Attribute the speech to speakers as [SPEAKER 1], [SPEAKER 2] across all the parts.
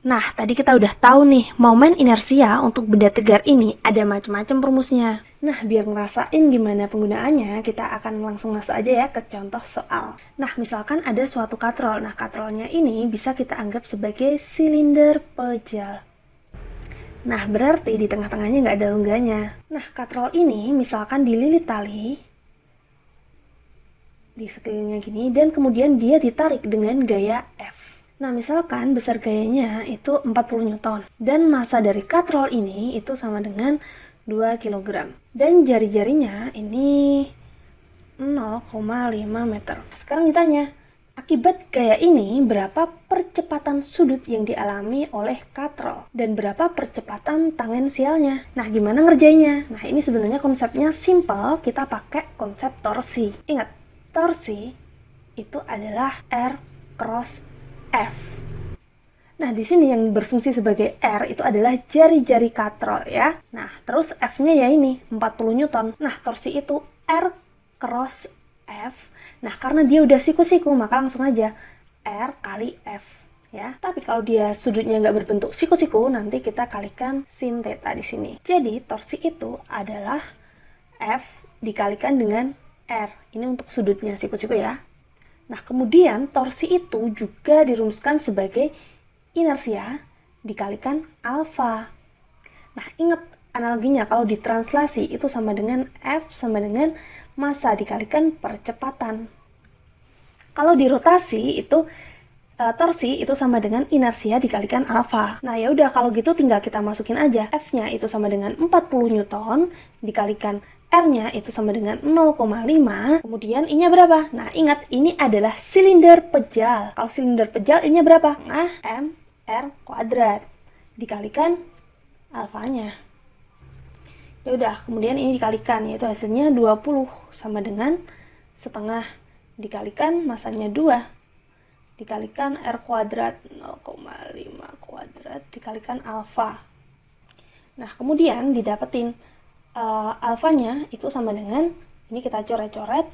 [SPEAKER 1] Nah, tadi kita udah tahu nih, momen inersia untuk benda tegar ini ada macam-macam rumusnya. Nah, biar ngerasain gimana penggunaannya, kita akan langsung masuk aja ya ke contoh soal. Nah, misalkan ada suatu katrol. Nah, katrolnya ini bisa kita anggap sebagai silinder pejal. Nah, berarti di tengah-tengahnya nggak ada longganya. Nah, katrol ini misalkan dililit tali di sekelilingnya gini, dan kemudian dia ditarik dengan gaya F. Nah, misalkan besar gayanya itu 40 Newton, dan massa dari katrol ini itu sama dengan 2 kg. Dan jari-jarinya ini 0,5 meter. Sekarang ditanya, akibat gaya ini, berapa percepatan sudut yang dialami oleh katrol? Dan berapa percepatan tangensialnya? Nah, gimana ngerjainnya? Nah, ini sebenarnya konsepnya simple, kita pakai konsep torsi. Ingat, torsi itu adalah R cross F. Nah, di sini yang berfungsi sebagai R itu adalah jari-jari katrol ya. Nah, terus F-nya ya ini, 40 Newton. Nah, torsi itu R cross F. Nah, karena dia udah siku-siku, maka langsung aja R kali F ya. Tapi kalau dia sudutnya nggak berbentuk siku-siku, nanti kita kalikan sin theta di sini. Jadi, torsi itu adalah F dikalikan dengan R. Ini untuk sudutnya siku-siku ya. Nah, kemudian torsi itu juga dirumuskan sebagai inersia dikalikan alfa. Nah, ingat analoginya kalau ditranslasi itu sama dengan F sama dengan massa dikalikan percepatan. Kalau dirotasi itu torsi itu sama dengan inersia dikalikan alfa. Nah, ya udah kalau gitu tinggal kita masukin aja. F-nya itu sama dengan 40 Newton dikalikan R-nya itu sama dengan 0,5. Kemudian I-nya berapa? Nah, ingat ini adalah silinder pejal. Kalau silinder pejal I-nya berapa? Nah, M R kuadrat dikalikan alfanya. Ya udah, kemudian ini dikalikan, yaitu hasilnya 20 sama dengan setengah dikalikan masanya 2 dikalikan R kuadrat 0,5 kuadrat dikalikan alfa. Nah, kemudian didapetin alfanya itu sama dengan, ini kita coret-coret,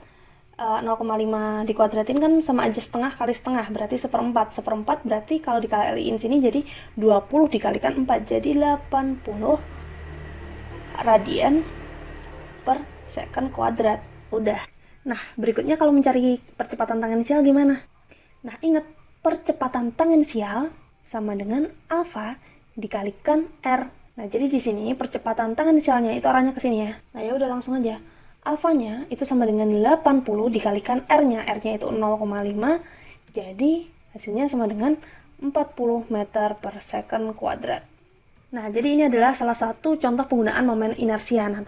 [SPEAKER 1] 0,5 dikuadratin kan sama aja setengah kali setengah, berarti seperempat. Seperempat berarti kalau dikaliin sini jadi 20 dikalikan 4, jadi 80 radian per second kuadrat. Udah. Nah, berikutnya kalau mencari percepatan tangensial gimana? Nah, ingat, percepatan tangensial sama dengan alfa dikalikan R. Nah, jadi di sini percepatan tangensialnya itu arahnya ke sini ya. Nah, ya udah langsung aja. Alfanya itu sama dengan 80 dikalikan R-nya. R-nya itu 0,5. Jadi, hasilnya sama dengan 40 meter per second kuadrat. Nah, jadi ini adalah salah satu contoh penggunaan momen inersia. Nanti